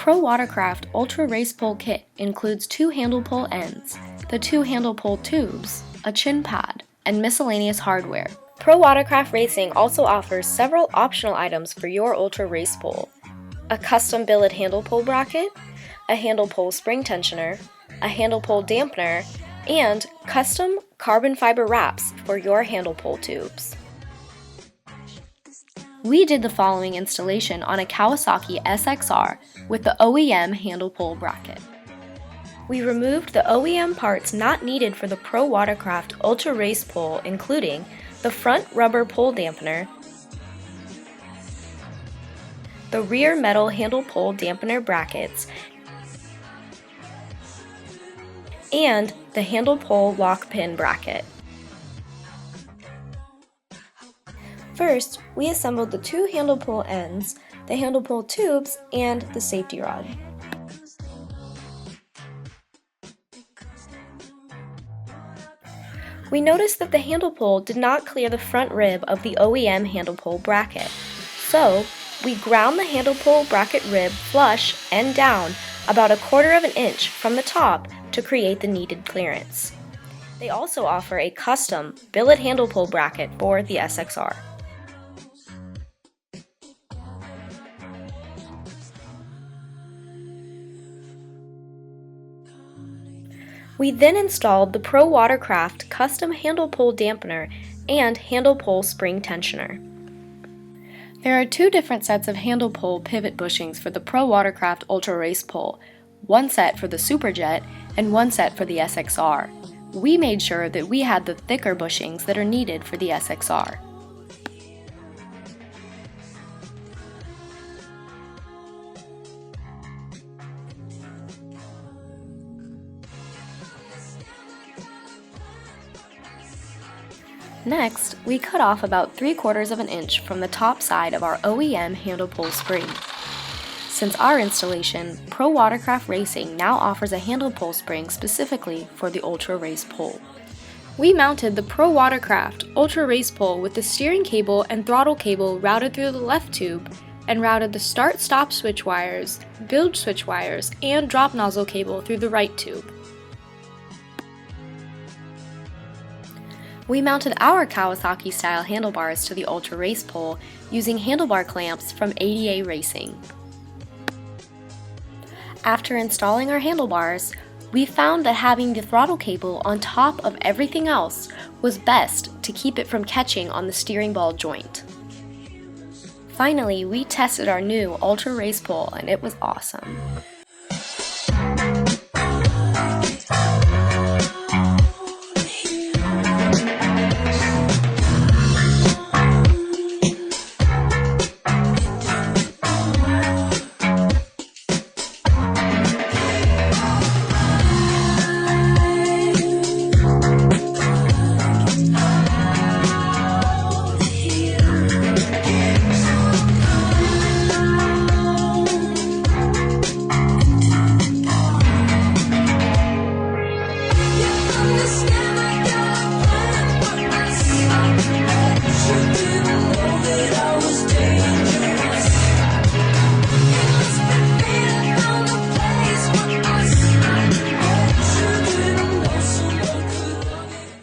Pro Watercraft Ultra Race Pole Kit includes 2 handle pole ends, the 2 handle pole tubes, a chin pad, and miscellaneous hardware. Pro Watercraft Racing also offers several optional items for your Ultra Race Pole: a custom billet handle pole bracket, a handle pole spring tensioner, a handle pole dampener, and custom carbon fiber wraps for your handle pole tubes. We did the following installation on a Kawasaki SXR with the OEM handle pole bracket. We removed the OEM parts not needed for the Pro Watercraft Ultra Race Pole, including the front rubber pole dampener, the rear metal handle pole dampener brackets, and the handle pole lock pin bracket. First, we assembled the 2 handle pole ends, the handle pole tubes, and the safety rod. We noticed that the handle pole did not clear the front rib of the OEM handle pole bracket, so we ground the handle pole bracket rib flush and down about 1/4 of an inch from the top to create the needed clearance. They also offer a custom billet handle pole bracket for the SXR. We then installed the Pro Watercraft custom handle pole dampener and handle pole spring tensioner. There are 2 different sets of handle pole pivot bushings for the Pro Watercraft Ultra Race Pole, one set for the Superjet and one set for the SXR. We made sure that we had the thicker bushings that are needed for the SXR. Next, we cut off about 3/4 of an inch from the top side of our OEM handle pole spring. Since our installation, Pro Watercraft Racing now offers a handle pole spring specifically for the Ultra Race Pole. We mounted the Pro Watercraft Ultra Race Pole with the steering cable and throttle cable routed through the left tube and routed the start-stop switch wires, bilge switch wires, and drop nozzle cable through the right tube. We mounted our Kawasaki-style handlebars to the Ultra Race Pole using handlebar clamps from ADA Racing. After installing our handlebars, we found that having the throttle cable on top of everything else was best to keep it from catching on the steering ball joint. Finally, we tested our new Ultra Race Pole and it was awesome.